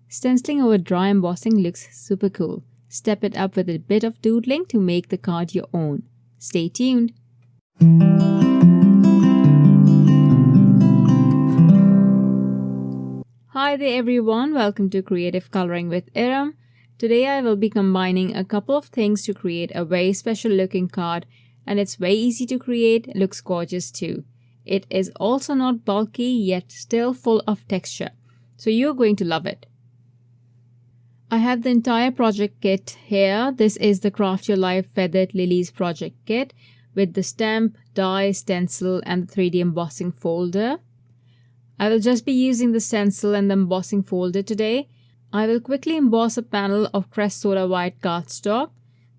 Stenciling over dry embossing looks super cool. Step it up with a bit of doodling to make the card your own. Stay tuned. Hi there everyone, welcome to Creative Coloring with Erum. Today I will be combining a couple of things to create a very special looking card, and it's very easy to create, looks gorgeous too. It is also not bulky yet still full of texture, so you're going to love it. I have the entire project kit here. This is the Craft Your Life Feathered Lilies project kit with the stamp, die, stencil and the 3D embossing folder. I will just be using the stencil and the embossing folder today. I will quickly emboss a panel of Crest soda white cardstock,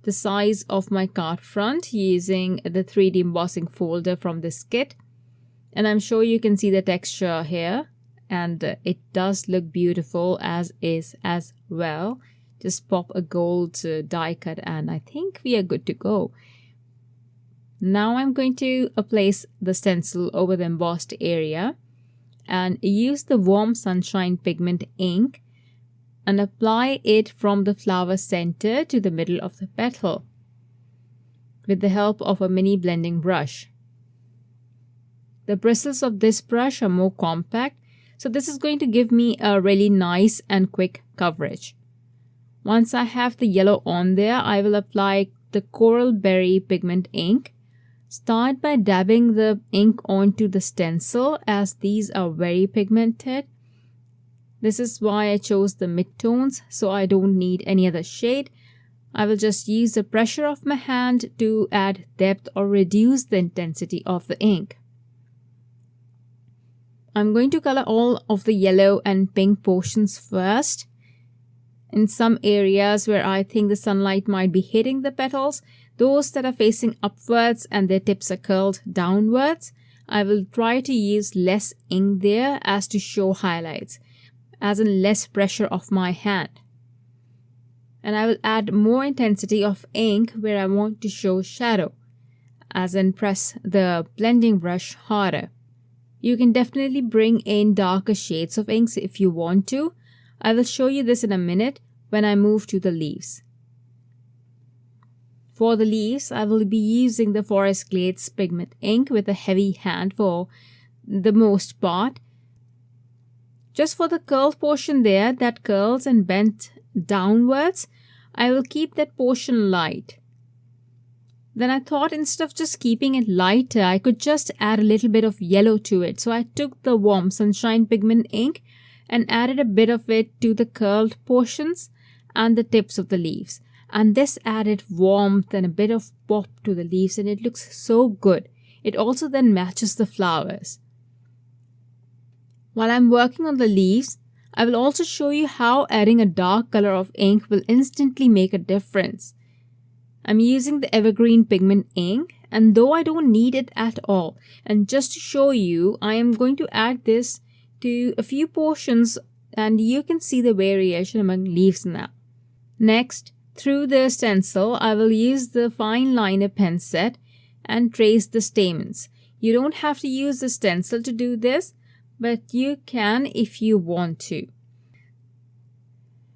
the size of my card front, using the 3D embossing folder from this kit. And I'm sure you can see the texture here, and it does look beautiful as is as well. Just pop a gold die cut and I think we are good to go. Now I'm going to place the stencil over the embossed area and use the Warm Sunshine Pigment Ink and apply it from the flower center to the middle of the petal with the help of a mini blending brush. The bristles of this brush are more compact, so this is going to give me a really nice and quick coverage. Once I have the yellow on there, I will apply the Coral Berry Pigment Ink. Start by dabbing the ink onto the stencil, as these are very pigmented. This is why I chose the midtones, so I don't need any other shade. I will just use the pressure of my hand to add depth or reduce the intensity of the ink. I'm going to color all of the yellow and pink portions first. In some areas where I think the sunlight might be hitting the petals, those that are facing upwards and their tips are curled downwards, I will try to use less ink there as to show highlights, as in less pressure of my hand. And I will add more intensity of ink where I want to show shadow, as in press the blending brush harder. You can definitely bring in darker shades of inks if you want to. I will show you this in a minute when I move to the leaves. For the leaves, I will be using the Forest Glades Pigment Ink with a heavy hand for the most part. Just for the curled portion there that curls and bent downwards, I will keep that portion light. Then I thought instead of just keeping it lighter, I could just add a little bit of yellow to it. So I took the Warm Sunshine Pigment Ink and added a bit of it to the curled portions and the tips of the leaves. And this added warmth and a bit of pop to the leaves, and it looks so good. It also then matches the flowers. While I'm working on the leaves, I will also show you how adding a dark color of ink will instantly make a difference. I'm using the Evergreen Pigment Ink, and though I don't need it at all, and just to show you, I am going to add this to a few portions and you can see the variation among leaves now. Next, through the stencil, I will use the fine liner pen set and trace the stamens. You don't have to use the stencil to do this, but you can if you want to.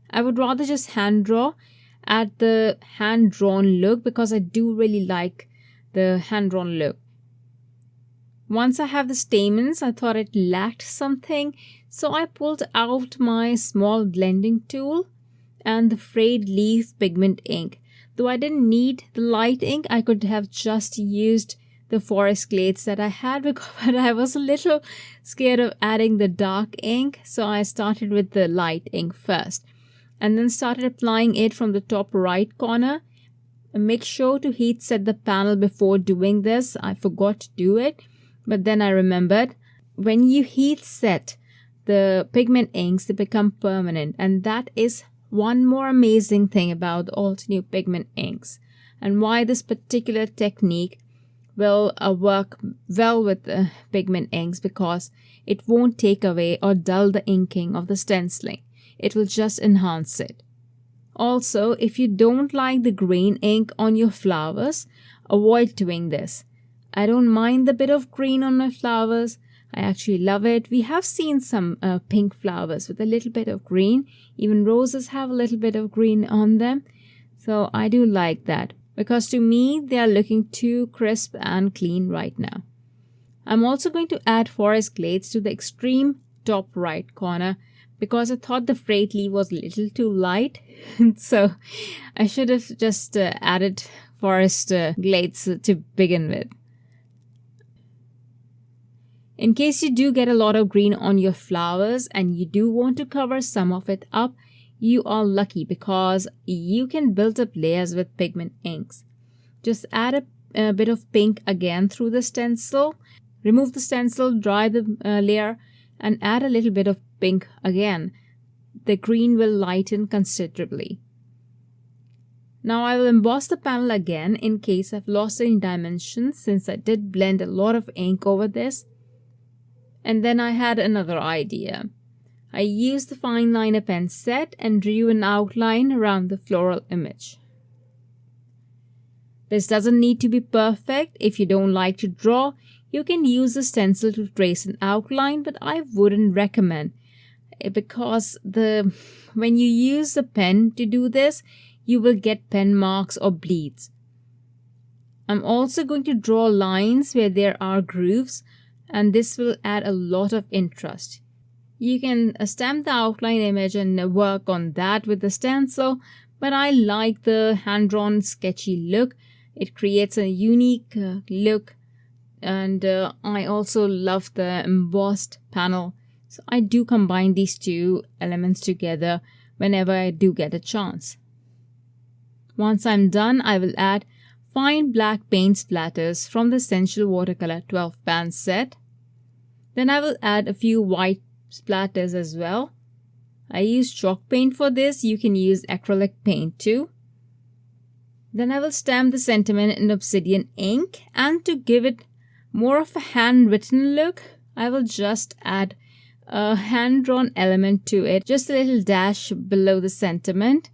I would rather just hand draw, add the hand-drawn look because I do really like the hand-drawn look. Once I have the stamens, I thought it lacked something, so I pulled out my small blending tool and the Frayed Leaf Pigment Ink. Though I didn't need the light ink, I could have just used the Forest Glades that I had, but I was a little scared of adding the dark ink, so I started with the light ink first and then started applying it from the top right corner. And make sure to heat set the panel before doing this. I forgot to do it, but then I remembered when you heat set the pigment inks, they become permanent, and that is one more amazing thing about all the new pigment inks and why this particular technique will work well with the pigment inks, because it won't take away or dull the inking of the stenciling. It will just enhance it. Also, if you don't like the green ink on your flowers, avoid doing this. I don't mind the bit of green on my flowers. I actually love it. We have seen some pink flowers with a little bit of green. Even roses have a little bit of green on them. So I do like that because to me, they are looking too crisp and clean right now. I'm also going to add forest glades to the extreme top right corner because I thought the frayed leaf was a little too light. So I should have just added forest glades to begin with. In case you do get a lot of green on your flowers and you do want to cover some of it up, you are lucky because you can build up layers with pigment inks. Just add a bit of pink again through the stencil. Remove the stencil, dry the layer, and add a little bit of pink again. The green will lighten considerably. Now I will emboss the panel again in case I've lost any dimensions since I did blend a lot of ink over this. And then I had another idea. I used the fine liner pen set and drew an outline around the floral image. This doesn't need to be perfect. If you don't like to draw, you can use the stencil to trace an outline, but I wouldn't recommend it because when you use the pen to do this, you will get pen marks or bleeds. I'm also going to draw lines where there are grooves, and this will add a lot of interest. You can stamp the outline image and work on that with the stencil, but I like the hand-drawn sketchy look. It creates a unique look, and I also love the embossed panel. So I do combine these two elements together whenever I do get a chance. Once I'm done, I will add fine black paint splatters from the Essential Watercolor 12 pan set. Then I will add a few white splatters as well. I use chalk paint for this. You can use acrylic paint too. Then I will stamp the sentiment in Obsidian ink, and to give it more of a handwritten look, I will just add a hand-drawn element to it, just a little dash below the sentiment.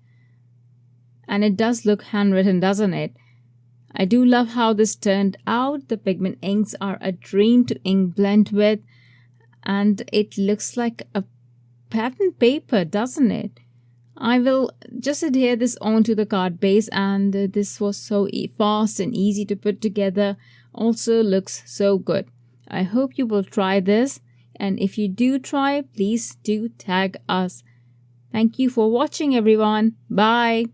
And it does look handwritten, doesn't it? I do love how this turned out. The pigment inks are a dream to ink blend with, and it looks like a pattern paper, doesn't it? I will just adhere this onto the card base, and this was so fast and easy to put together. Also looks so good. I hope you will try this, and if you do try, please do tag us. Thank you for watching, everyone. Bye.